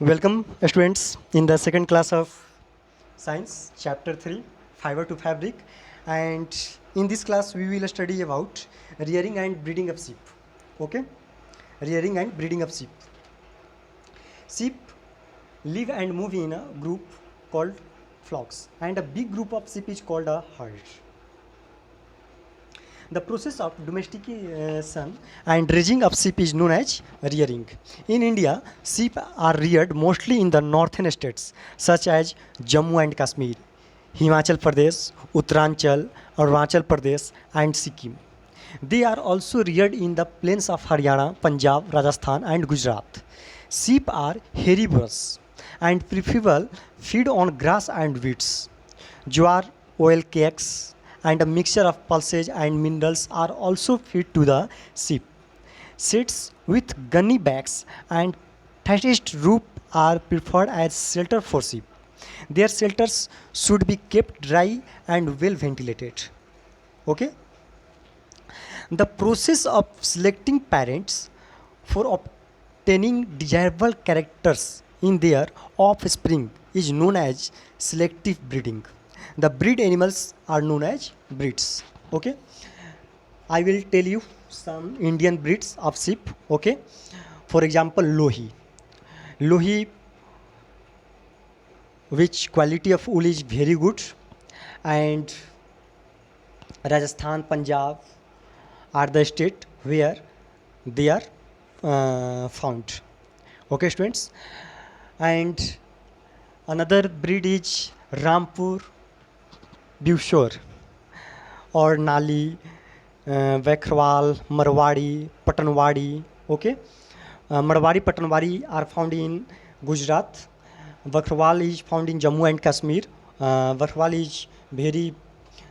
Welcome, students, in the second class of Science, Chapter 3, Fiber to Fabric. And in this class, we will study about rearing and breeding of sheep. Okay? Rearing and breeding of sheep. Sheep live and move in a group called flocks, and a big group of sheep is called a herd. The process of domestication and raising of sheep is known as rearing. In India, sheep are reared mostly in the northern states such as Jammu and Kashmir, Himachal Pradesh, Uttaranchal, Arunachal Pradesh, and Sikkim. They are also reared in the plains of Haryana, Punjab, Rajasthan, and Gujarat. Sheep are herbivorous and prefer feed on grass and weeds. Jowar, oil cakes, and a mixture of pulses and minerals are also fed to the sheep. Seeds with gunny backs and thatched roof are preferred as shelter for sheep. Their shelters should be kept dry and well ventilated. Okay? The process of selecting parents for obtaining desirable characters in their offspring is known as selective breeding. The breed animals are known as breeds. Okay, I will tell you some Indian breeds of sheep. Okay, for example, Lohi. Lohi, which quality of wool is very good, and Rajasthan, Punjab are the state where they are found. Okay, students, and another breed is Rampur Bushore or Nali, Vekrwal, Marwadi, Patanwadi. Okay, Marwadi, Patanwadi are found in Gujarat. Vekrwal is found in Jammu and Kashmir. Vekrwal is very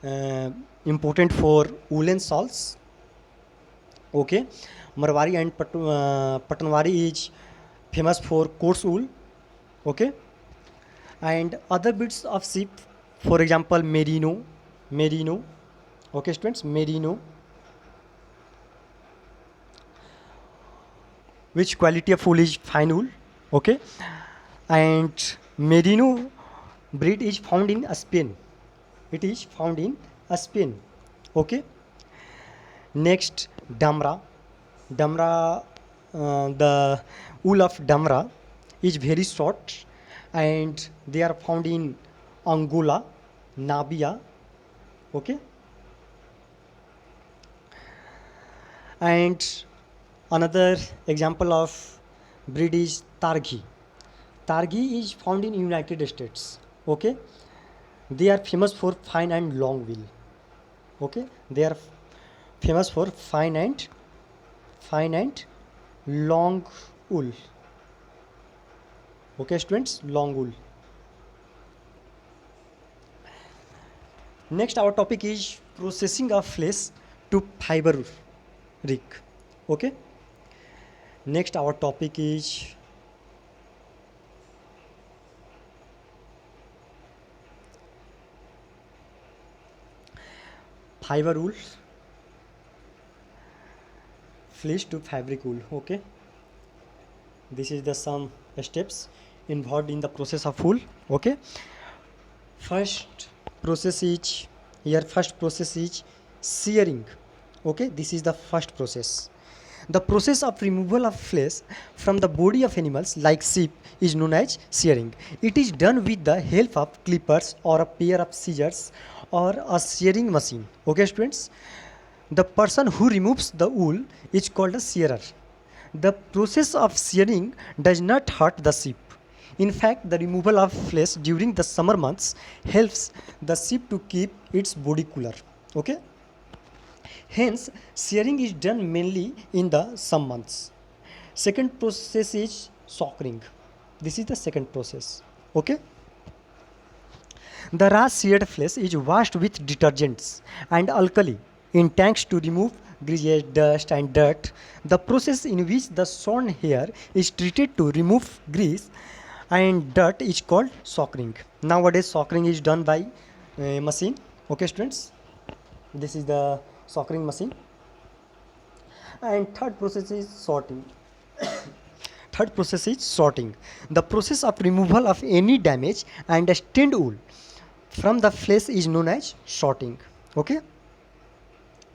uh, important for woolen shawls. Okay, Marwari and Patanwari is famous for coarse wool. Okay, and other breeds of sheep, for example, Merino. Okay, students, Merino, which quality of wool is fine wool. Okay, and Merino breed is found in Spain. It is found in Spain. Okay, next, Damra, the wool of Damra is very short, and they are found in Angola, Namibia. Okay, and another example of breed is Targhi. Targhi is found in United States. Okay, they are famous for fine and long wool. Okay, they are famous for fine and long wool. Okay, students, long wool. Next, our topic is processing of flesh to fiber rig. Okay, next our topic is fiber wool, flesh to fabric wool. Okay, this is the some steps involved in the process of wool. Okay, first first process is shearing. Okay, this is the first process. The process of removal of flesh from the body of animals like sheep is known as shearing. It is done with the help of clippers or a pair of scissors or a shearing machine. Okay, students, the person who removes the wool is called a shearer. The process of shearing does not hurt the sheep. In fact, the removal of flesh during the summer months helps the sheep to keep its body cooler. Okay? Hence, shearing is done mainly in the some months. Second process is sockering. This is the second process. Okay? The raw sheared flesh is washed with detergents and alkali in tanks to remove grease, dust, and dirt. The process in which the shorn hair is treated to remove grease and dirt is called sockering. Nowadays, sockering is done by machine. Okay, students, this is the sockering machine. And third process is sorting. third process is sorting. The process of removal of any damage and stained wool from the flesh is known as sorting. Okay.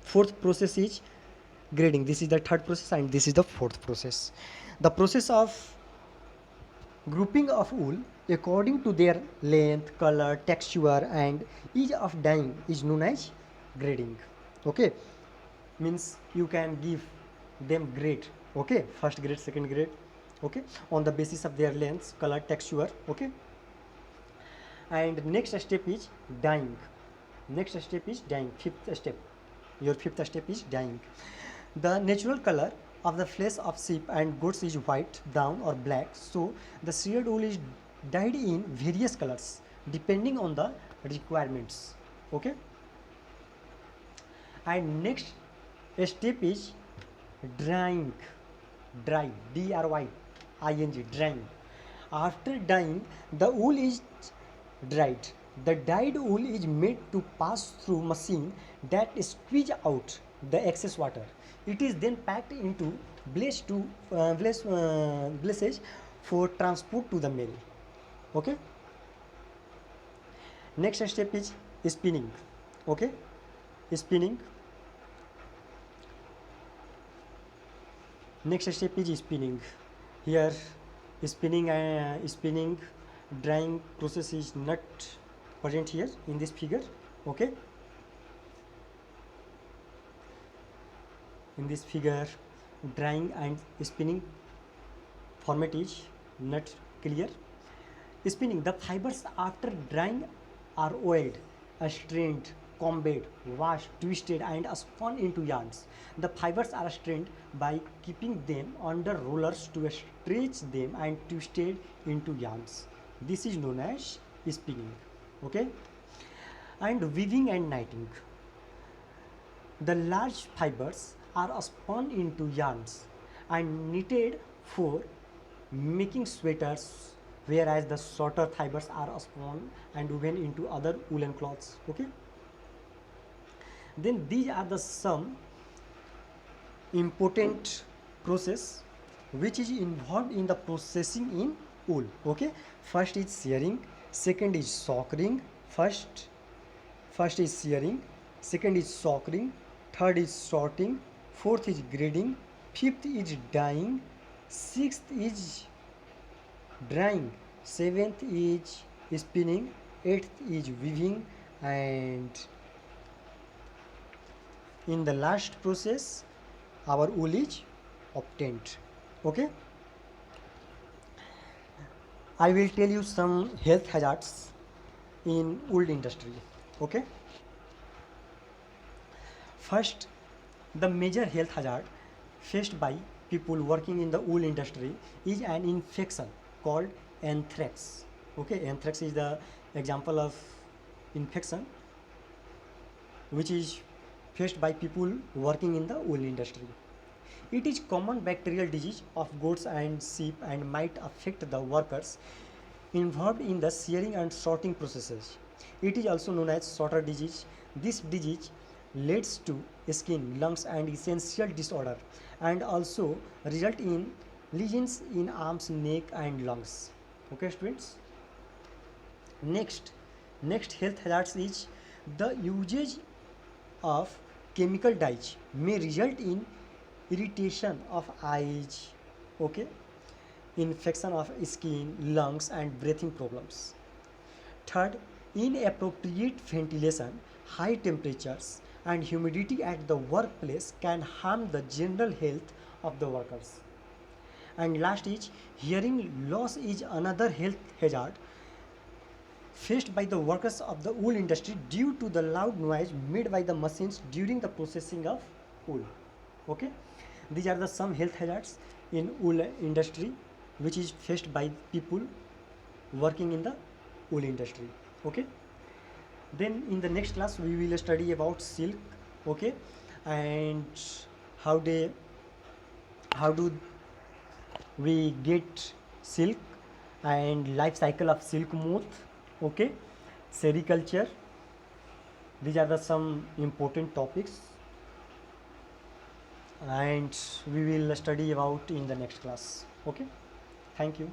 Fourth process is grading. This is the third process and this is the fourth process. The process of grouping of wool according to their length, color, texture and ease of dyeing is known as grading. Okay, means you can give them grade. Okay, first grade, second grade. Okay, on the basis of their length, color, texture. Okay, and next step is dyeing. Next step is dyeing. Fifth step, your fifth step is dyeing. The natural color of the flesh of sheep and goats is white, brown or black, so the sheared wool is dyed in various colors depending on the requirements. Okay, and next step is drying. Dry, D-R-Y-I-N-G, drying. After dyeing, the wool is dried. The dyed wool is made to pass through machine that squeeze out the excess water. It is then packed into blazes for transport to the mill. Okay. Next step is spinning. Okay, spinning. Next step is spinning. Here, spinning, drying process is not present here in this figure. Okay, in this figure, drying and spinning format is not clear. Spinning, the fibers after drying are oiled, strained, combed, washed, twisted and spun into yarns. The fibers are strained by keeping them under rollers to stretch them and twisted into yarns. This is known as spinning. Okay, and weaving and knitting. The large fibers are spun into yarns and knitted for making sweaters, whereas the shorter fibers are spun and woven into other woolen cloths. Okay, then these are the some important process which is involved in the processing in wool. Okay, first is shearing, second is sockering. First is shearing, second is sockering, third is sorting, fourth is grading, fifth is dyeing, sixth is drying, seventh is spinning, eighth is weaving, and in the last process our wool is obtained. Okay, I will tell you some health hazards in wool industry. Okay, first, the major health hazard faced by people working in the wool industry is an infection called anthrax. Okay, anthrax is the example of infection which is faced by people working in the wool industry. It is common bacterial disease of goats and sheep and might affect the workers involved in the shearing and sorting processes. It is also known as sorter disease. This disease leads to skin, lungs and essential disorder and also result in lesions in arms, neck and lungs. Okay students, next health hazards is the usage of chemical dyes may result in irritation of eyes, okay, infection of skin, lungs and breathing problems. Third, inappropriate ventilation, high temperatures and humidity at the workplace can harm the general health of the workers. And last is hearing loss is another health hazard faced by the workers of the wool industry due to the loud noise made by the machines during the processing of wool. Okay, these are the some health hazards in wool industry which is faced by people working in the wool industry. Okay, then in the next class we will study about silk. Okay, and how do we get silk and life cycle of silk moth. Okay, sericulture. These are the some important topics and we will study about in the next class. Okay. Thank you.